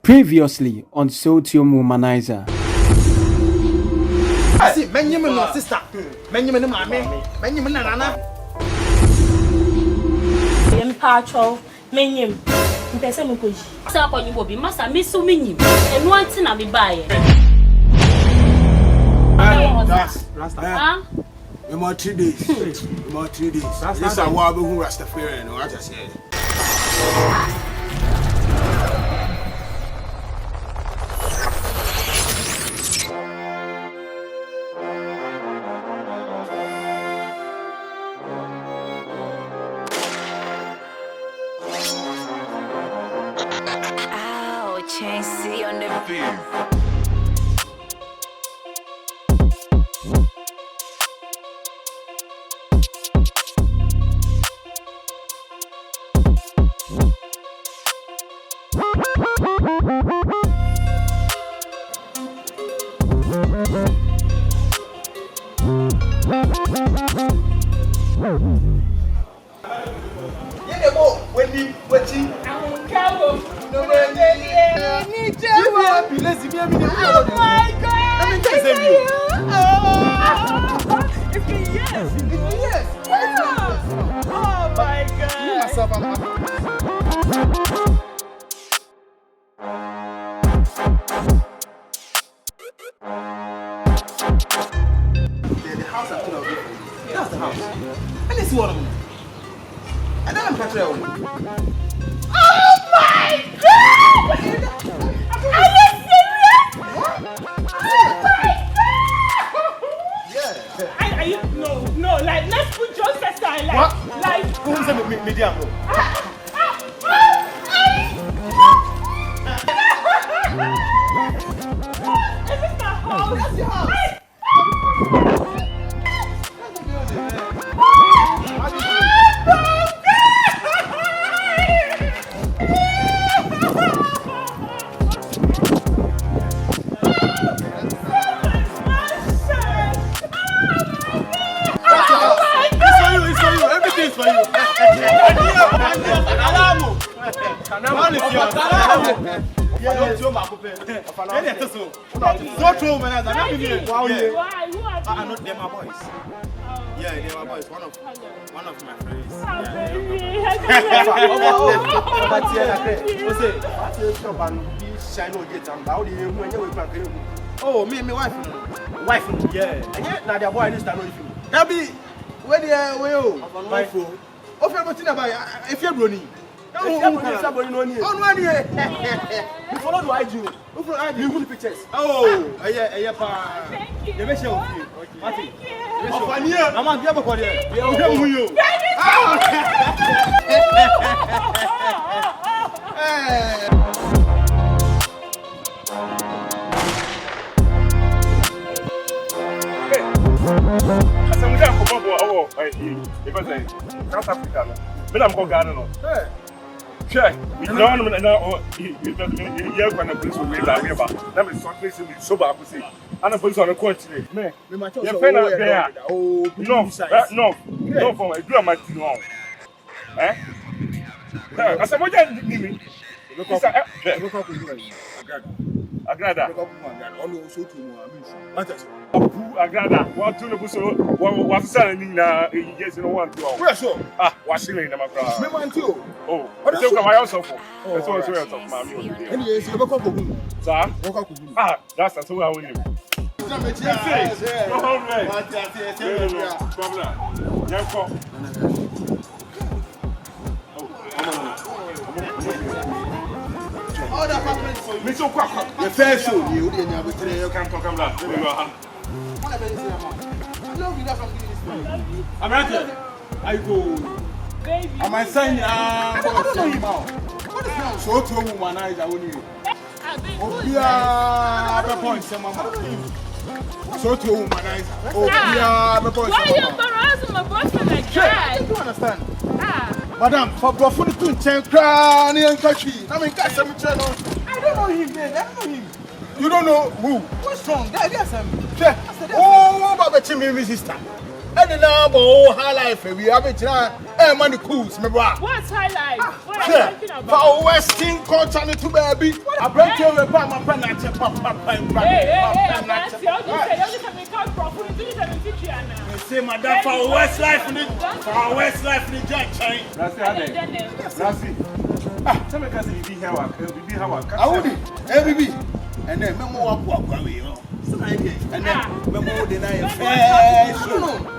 Previously on SOWUTUOM WOMANIZER. I see, many men no sister, many men mammy, many men nana. Patrol, many person could stop on you will be master miss so many and once in a be by. More 3 days. More 3 days. This is a wobble who Rastafarian, what I said. See on the beat. SOWUTUOM Womanizer. I'm not them, my boys. Yeah, they're my boys. One of my friends. Oh, me, my wife. Wife, yeah. And yet, now their boy is not if you. That be where they are. Wife. Oh, I'm talking about Efya Bronii. You follow the IG. You put the pictures. Oh, yeah, Thank you. You make sure. Thank you. I'm on the other one. Check. We don't know now. You're going to police will be like me, but let me start facing me so bad. I'm a police on the court today. Man, you're paying out there. Oh, no, for my do my thing wrong. Eh? I said, what did you me? Look up. Agrada. Agrada. What to the so what's selling yes, no one to where so? Washing in the macra. Me want you. Oh, what is your house for? That's what you're talking about. Anyway, so look up. Sir? That's what I will. Mr. Quack, your fair show, you can't talk about I'm right here. I go. Am I saying, SOWUTUOM Womanizer, won't you? Oh, point, SOWUTUOM Womanizer. Oh, yeah, point. Why are you embarrassing my boyfriend like that? I don't understand. Madam, for Buffalo to change crown and country. I mean, that's some channel. I don't know him, man. I don't know him. You don't know who? What's wrong? Yes, oh, Baba Chimmy, sister. And the number high life we have it now. Money cools, me bra. What's high life? What are you talking about? For Western culture to baby. I break you with my pen at your papa. Say madam for West life in the judge. Rasi. Tell me because you be here, be how I would baby. And then memo walk away. And then memo deny.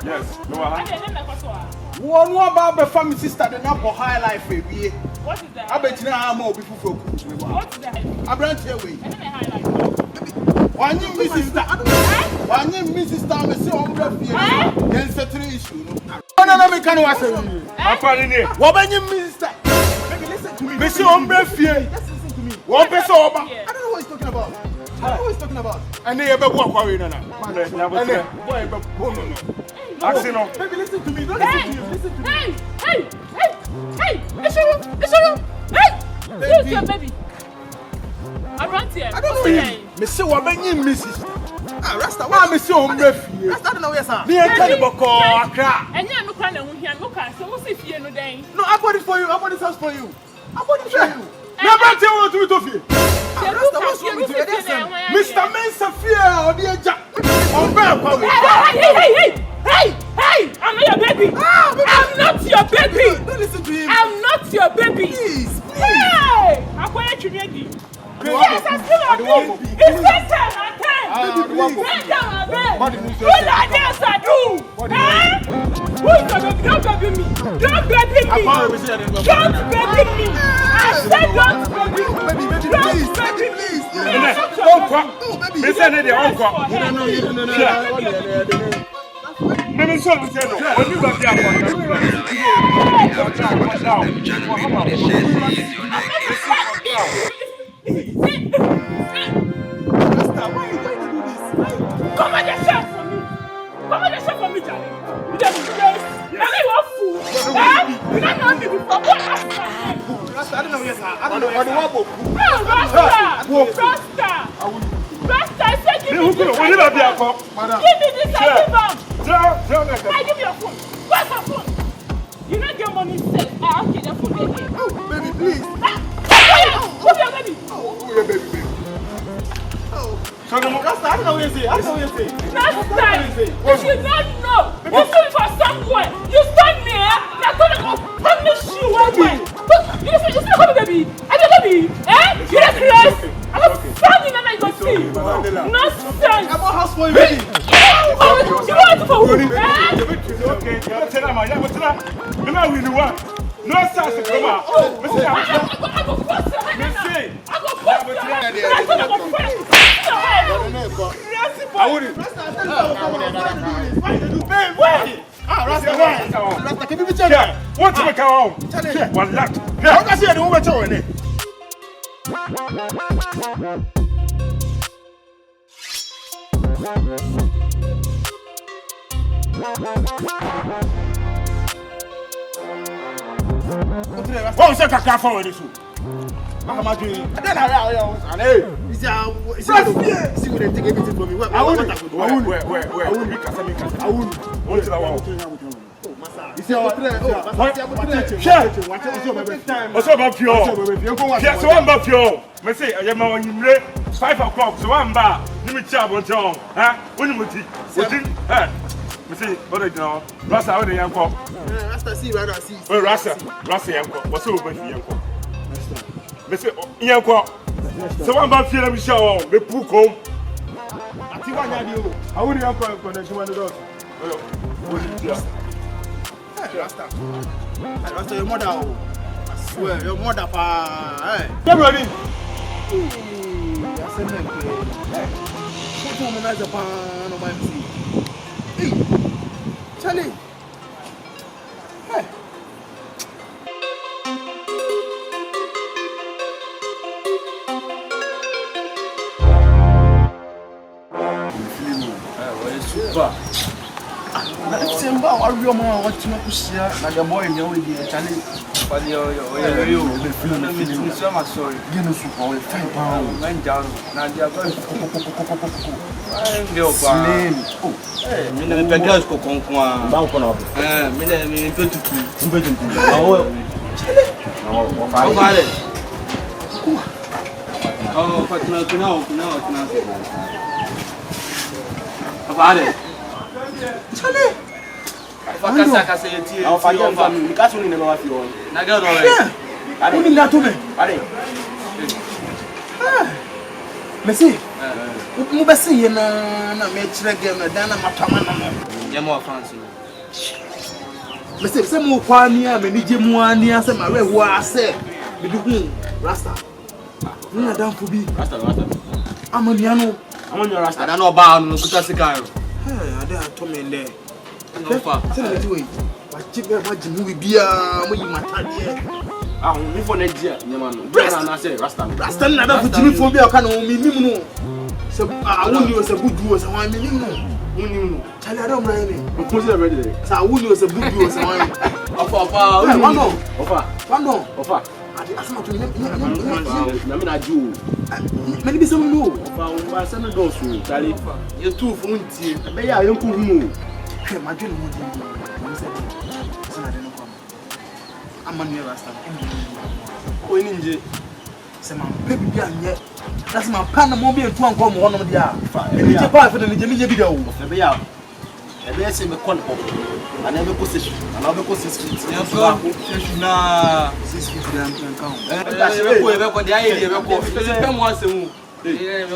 Yes, no, one about the family sister, the number high life. What is that? I bet you now more before. What's that? I branch away. Highlight. One you Mrs. One you Mrs. Thomas, on then settle issue. No, me can was I'm finding it. What when you Mr. Baby, listen to me. Miss Ombre Fear. Listen to me. What is over? I don't know what he's talking about. I don't know what he's talking about. And they ever walk away now. Baby, listen to me. Don't listen to you. Listen to me. Hey! It's your Who's your baby? I'm right here. I don't know him. Miss Wabany Mrs. Rasta, why Miss Ombre Fear? Rasta, don't know yes, sir. Me and Canamo, Accra. And you're not going to hear no car, so we'll see if you're no day. No, I bought it for you. I bought this house for you. I bought it for you. Never tell you to do it. Mr. Mensa Fear or the Jack. Hey! I'm not your baby. I'm not your baby. Don't listen to him. I'm not your baby. Please. Hey! I'm going to ready. Yes, I'm still a baby. It's first time I can. First time I can. Who like this I do? Who is your baby? Don't baby me. Don't baby me. Don't baby me. I said don't baby me. Don't baby me. Don't cry. Miss Andy, don't cry. Let me show you. When you got Come on, just shout for me. Come on, just shout for me, Charlie. You don't want food. You don't know me before. What Rasta? I don't know yes, sir. I don't know. Rasta. I said give me this. Give me this. I give you a phone. What's your phone? You don't get money safe. I'll get the phone again. Baby, please. Who's your baby? Oh, your baby. So the Rasta, I don't know what you say. Last time, you should not know. You stood for somewhere. You stand there. They're going to punish you one way. You still call me baby. I don't baby. You don't crazy. I'm not standing and I go see. Nonsense. I'm a house boy, baby. You want to go? Okay, tell them I am. No sense to come out. I wouldn't. Rasta, can you be telling? What to make our own? One lot. How can I see the woman showing it? What was that for this? I'm not doing it. Then I see what they take everything from me. I wouldn't. You see how what's up, pure? Yes, one about pure. I say, I am on you 5 o'clock, so I'm back. Let me chat on John. Huh? When you see, what I know, Rasta, how they am called. Rasta, see, Rasta, see. Well, Rasta, what's over with you? Monsieur, Yanko. So I'm about to be show the book home. I think I wouldn't have connection with the dog. Rasta, your mother. I swear, your mother, hey. Everybody. SOWUTUOM WOMANIZER, no man. Hey, Charlie. Hey. Simba wa rio ma wa tima kusia na the boy me we dey chale but yo be feel na me so ma sorry gene su ko we fine pa o man down na dia go ndio pa oh me na me gas ko konkon a ba ko na me na me petutu awo o vale oh fatina kuna vale chale Fakasa yeti. Aw fa yo fa mi ka sunu ne ma fi won. Na ga do re. Ani mi na to me. Ani. Messi. Mu be se ye na me kire game na dan na matama na me. Ye mo France. Messi se mu kwa ni a me ni je mu ani ase ma we hu ase. Me du hu Rasta. Na dan fu bi. Rasta. Amani anu. Amani Rasta. Na no ba anu kuta sika yo. Ade atome nde. No fa. Say na ti we. Wa chibe ma jimu bi bia mo yi matade. Ah, mi fo na dia nyama no. Na say Rasta. Rasta na da fu jimi fo bia ka no mi nim no. Se woni o se budu o se wan mi nim no. Woni no. Chale adam na ni. Ko si ready there. Sa woni o se budu o se wan. Ofa. Wano. Ofa. Ade asma to na me na ju. Mani bi se no. Ofa o ba se no do so. Chale. Ye tu fo ntie. Be ya yenku hu. Hey, my dream would be I'm on your Rasta. Oh, Ninja. Some baby, that's my pan mobile to come one of the other. Part for the Ninja video. Maybe out. I may say, McCon. I never position. I never position. Now, 6 feet. That's the idea. Come once a move. Yeah.